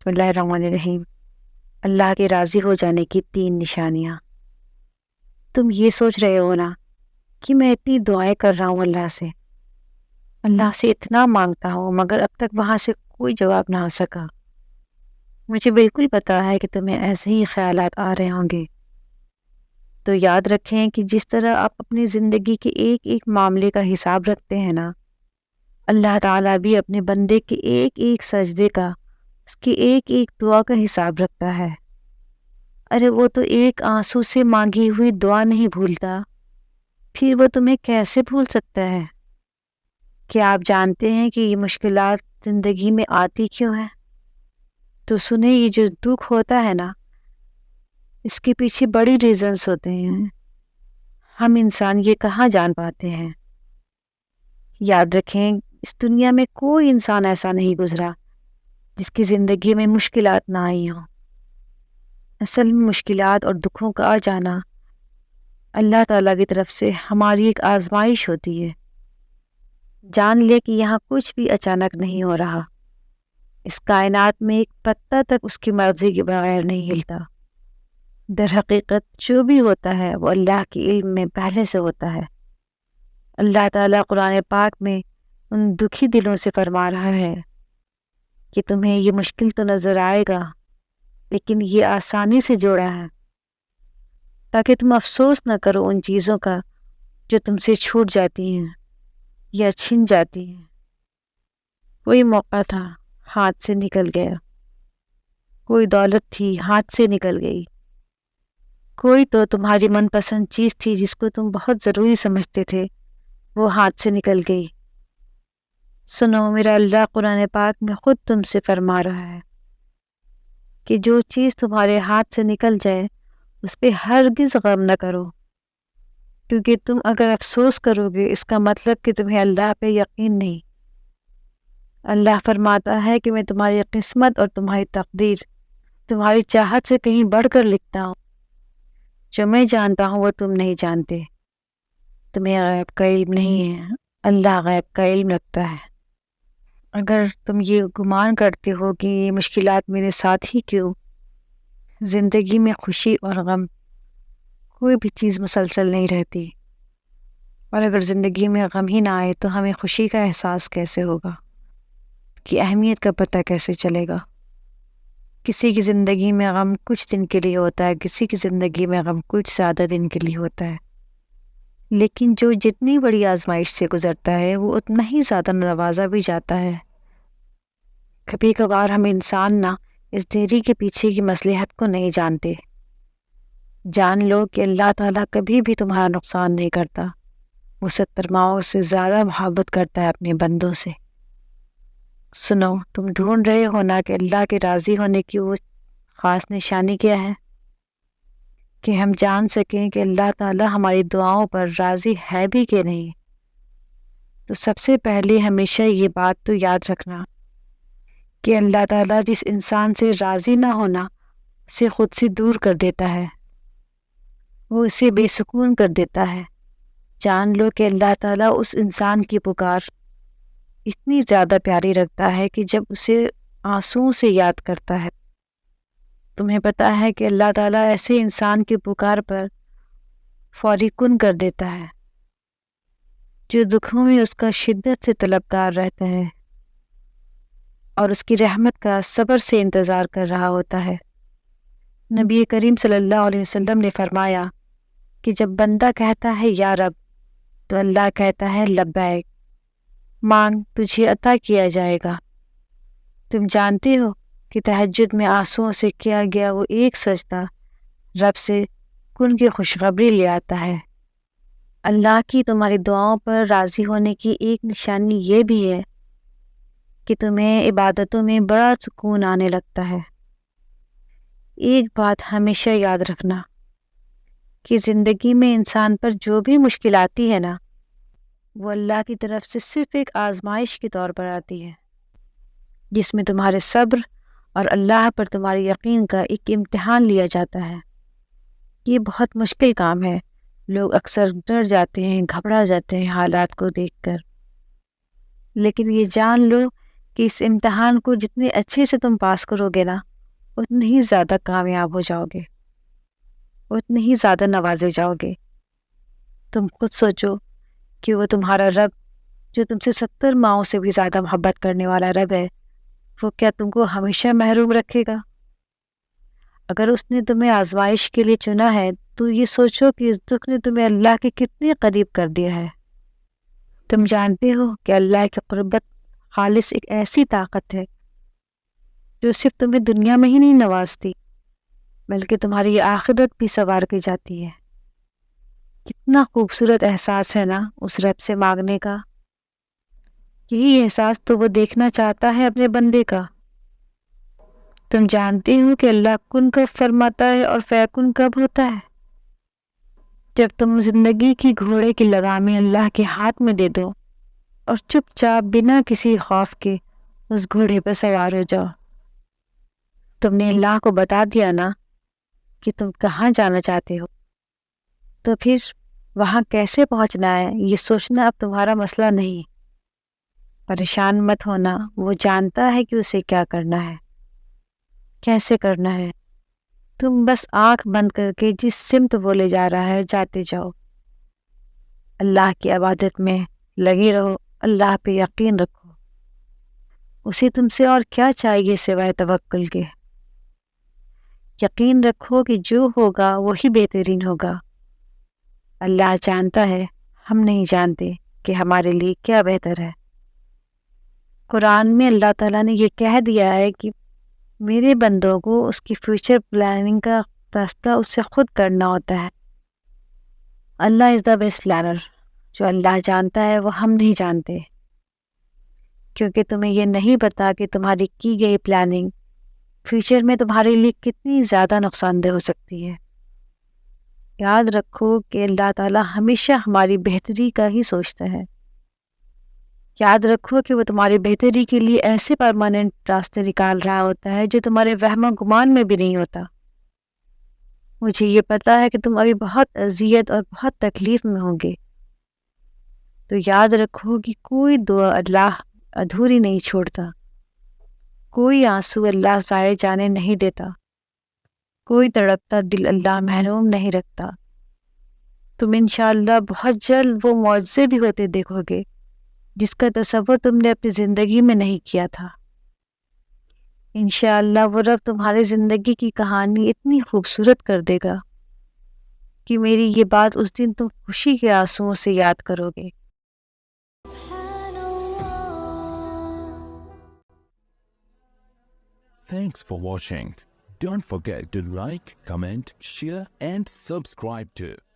بسم اللہ الرحمن الرحیم۔ اللہ کے راضی ہو جانے کی 3 نشانیاں۔ تم یہ سوچ رہے ہو نا کہ میں اتنی دعائیں کر رہا ہوں اللہ سے اتنا مانگتا ہوں، مگر اب تک وہاں سے کوئی جواب نہ آ سکا۔ مجھے بالکل پتا ہے کہ تمہیں ایسے ہی خیالات آ رہے ہوں گے، تو یاد رکھیں کہ جس طرح آپ اپنی زندگی کے ایک ایک معاملے کا حساب رکھتے ہیں نا، اللہ تعالیٰ بھی اپنے بندے کے ایک ایک سجدے کا، اس کی ایک ایک دعا کا حساب رکھتا ہے۔ ارے وہ تو ایک آنسو سے مانگی ہوئی دعا نہیں بھولتا، پھر وہ تمہیں کیسے بھول سکتا ہے؟ کیا آپ جانتے ہیں کہ یہ مشکلات زندگی میں آتی کیوں ہیں؟ تو سنیں، یہ جو دکھ ہوتا ہے نا، اس کے پیچھے بڑی ریزنز ہوتے ہیں، ہم انسان یہ کہاں جان پاتے ہیں۔ یاد رکھیں، اس دنیا میں کوئی انسان ایسا نہیں گزرا جس کی زندگی میں مشکلات نہ آئی ہوں۔ اصل میں مشکلات اور دکھوں کا آ جانا اللہ تعالیٰ کی طرف سے ہماری ایک آزمائش ہوتی ہے۔ جان لے کہ یہاں کچھ بھی اچانک نہیں ہو رہا، اس کائنات میں ایک پتا تک اس کی مرضی کے بغیر نہیں ہلتا۔ در حقیقت جو بھی ہوتا ہے وہ اللہ کے علم میں پہلے سے ہوتا ہے۔ اللہ تعالیٰ قرآن پاک میں ان دکھی دلوں سے فرما رہا ہے کہ تمہیں یہ مشکل تو نظر آئے گا، لیکن یہ آسانی سے جوڑا ہے تاکہ تم افسوس نہ کرو ان چیزوں کا جو تم سے چھوٹ جاتی ہیں یا چھن جاتی ہیں۔ کوئی موقع تھا، ہاتھ سے نکل گیا۔ کوئی دولت تھی، ہاتھ سے نکل گئی۔ کوئی تو تمہاری من پسند چیز تھی جس کو تم بہت ضروری سمجھتے تھے، وہ ہاتھ سے نکل گئی۔ سنو، میرا اللہ قرآن پاک میں خود تم سے فرما رہا ہے کہ جو چیز تمہارے ہاتھ سے نکل جائے اس پہ ہرگز غم نہ کرو، کیونکہ تم اگر افسوس کرو گے اس کا مطلب کہ تمہیں اللہ پہ یقین نہیں۔ اللہ فرماتا ہے کہ میں تمہاری قسمت اور تمہاری تقدیر تمہاری چاہت سے کہیں بڑھ کر لکھتا ہوں۔ جو میں جانتا ہوں وہ تم نہیں جانتے۔ تمہیں غیب کا علم نہیں ہے، اللہ غیب کا علم رکھتا ہے۔ اگر تم یہ گمان کرتے ہو کہ یہ مشکلات میرے ساتھ ہی کیوں، زندگی میں خوشی اور غم کوئی بھی چیز مسلسل نہیں رہتی، اور اگر زندگی میں غم ہی نہ آئے تو ہمیں خوشی کا احساس کیسے ہوگا، کہ اہمیت کا پتہ کیسے چلے گا۔ کسی کی زندگی میں غم کچھ دن کے لیے ہوتا ہے، کسی کی زندگی میں غم کچھ زیادہ دن کے لیے ہوتا ہے، لیکن جو جتنی بڑی آزمائش سے گزرتا ہے وہ اتنا ہی زیادہ نوازا بھی جاتا ہے۔ کبھی کبھار ہم انسان نہ اس دیری کے پیچھے کی مصلحت کو نہیں جانتے۔ جان لو کہ اللہ تعالیٰ کبھی بھی تمہارا نقصان نہیں کرتا، وہ 70 ماؤں سے زیادہ محبت کرتا ہے اپنے بندوں سے۔ سنو، تم ڈھونڈ رہے ہو نا کہ اللہ کے راضی ہونے کی وہ خاص نشانی کیا ہے، کہ ہم جان سکیں کہ اللہ تعالیٰ ہماری دعاؤں پر راضی ہے بھی کہ نہیں۔ تو سب سے پہلے ہمیشہ یہ بات تو یاد رکھنا کہ اللہ تعالیٰ جس انسان سے راضی نہ ہونا اسے خود سے دور کر دیتا ہے، وہ اسے بے سکون کر دیتا ہے۔ جان لو کہ اللہ تعالیٰ اس انسان کی پکار اتنی زیادہ پیاری رکھتا ہے کہ جب اسے آنسوؤں سے یاد کرتا ہے، تمہیں پتہ ہے کہ اللہ تعالیٰ ایسے انسان کی پکار پر فوری کن کر دیتا ہے جو دکھوں میں اس کا شدت سے طلبگار رہتا ہے اور اس کی رحمت کا صبر سے انتظار کر رہا ہوتا ہے۔ نبی کریم صلی اللہ علیہ وسلم نے فرمایا کہ جب بندہ کہتا ہے یا رب، تو اللہ کہتا ہے لبیک، مانگ تجھے عطا کیا جائے گا۔ تم جانتے ہو کہ تہجد میں آنسوؤں سے کیا گیا وہ ایک سجدہ رب سے کن کی خوشخبری لے آتا ہے۔ اللہ کی تمہاری دعاؤں پر راضی ہونے کی ایک نشانی یہ بھی ہے کہ تمہیں عبادتوں میں بڑا سکون آنے لگتا ہے۔ ایک بات ہمیشہ یاد رکھنا کہ زندگی میں انسان پر جو بھی مشکل آتی ہے نا، وہ اللہ کی طرف سے صرف ایک آزمائش کے طور پر آتی ہے، جس میں تمہارے صبر اور اللہ پر تمہاری یقین کا ایک امتحان لیا جاتا ہے۔ یہ بہت مشکل کام ہے، لوگ اکثر ڈر جاتے ہیں، گھبرا جاتے ہیں حالات کو دیکھ کر، لیکن یہ جان لو کہ اس امتحان کو جتنے اچھے سے تم پاس کرو گے نا، اتنے ہی زیادہ کامیاب ہو جاؤ گے، اتنے ہی زیادہ نوازے جاؤ گے۔ تم خود سوچو کہ وہ تمہارا رب جو تم سے 70 ماؤں سے بھی زیادہ محبت کرنے والا رب ہے، وہ کیا تم کو ہمیشہ محروم رکھے گا؟ اگر اس نے تمہیں آزمائش کے لیے چنا ہے تو یہ سوچو کہ اس دکھ نے تمہیں اللہ کے کتنے قریب کر دیا ہے۔ تم جانتے ہو کہ اللہ کی قربت خالص ایک ایسی طاقت ہے جو صرف تمہیں دنیا میں ہی نہیں نوازتی بلکہ تمہاری آخرت بھی سنوار کے جاتی ہے۔ کتنا خوبصورت احساس ہے نا اس رب سے مانگنے کا۔ یہی احساس تو وہ دیکھنا چاہتا ہے اپنے بندے کا۔ تم جانتے ہو کہ اللہ کن کب فرماتا ہے اور فیکن کب ہوتا ہے؟ جب تم زندگی کی گھوڑے کی لگامیں اللہ کے ہاتھ میں دے دو اور چپ چاپ بنا کسی خوف کے اس گھوڑے پر سوار ہو جاؤ۔ تم نے اللہ کو بتا دیا نا کہ تم کہاں جانا چاہتے ہو، تو پھر وہاں کیسے پہنچنا ہے یہ سوچنا اب تمہارا مسئلہ نہیں۔ پریشان مت ہونا، وہ جانتا ہے کہ اسے کیا کرنا ہے، کیسے کرنا ہے۔ تم بس آنکھ بند کر کے جس سمت وہ لے جا رہا ہے جاتے جاؤ۔ اللہ کی عبادت میں لگے رہو، اللہ پہ یقین رکھو۔ اسے تم سے اور کیا چاہیے سوائے توکل کے؟ یقین رکھو کہ جو ہوگا وہی بہترین ہوگا۔ اللہ جانتا ہے، ہم نہیں جانتے کہ ہمارے لیے کیا بہتر ہے۔ قرآن میں اللہ تعالیٰ نے یہ کہہ دیا ہے کہ میرے بندوں کو اس کی فیوچر پلاننگ کا راستہ اس سے خود کرنا ہوتا ہے۔ اللہ از دا بیسٹ پلانر۔ جو اللہ جانتا ہے وہ ہم نہیں جانتے، کیونکہ تمہیں یہ نہیں پتا کہ تمہاری کی گئی پلاننگ فیوچر میں تمہارے لیے کتنی زیادہ نقصان دہ ہو سکتی ہے۔ یاد رکھو کہ اللہ تعالیٰ ہمیشہ ہماری بہتری کا ہی سوچتا ہے۔ یاد رکھو کہ وہ تمہاری بہتری کے لیے ایسے پرماننٹ راستے نکال رہا ہوتا ہے جو تمہارے وہم و گمان میں بھی نہیں ہوتا۔ مجھے یہ پتا ہے کہ تم ابھی بہت اذیت اور بہت تکلیف میں ہوں گے، تو یاد رکھو کہ کوئی دعا اللہ ادھوری نہیں چھوڑتا، کوئی آنسو اللہ ضائع جانے نہیں دیتا، کوئی تڑپتا دل اللہ محروم نہیں رکھتا۔ تم انشاءاللہ بہت جلد وہ معجزے بھی ہوتے دیکھو گے جس کا تصور تم نے اپنی زندگی میں نہیں کیا تھا۔ انشاءاللہ وہ رب تمہاری زندگی کی کہانی اتنی خوبصورت کر دے گا کہ میری یہ بات اس دن تم خوشی کے آنسوؤں سے یاد کرو گے۔ Thanks for watching. Don't forget to like, comment, share and subscribe to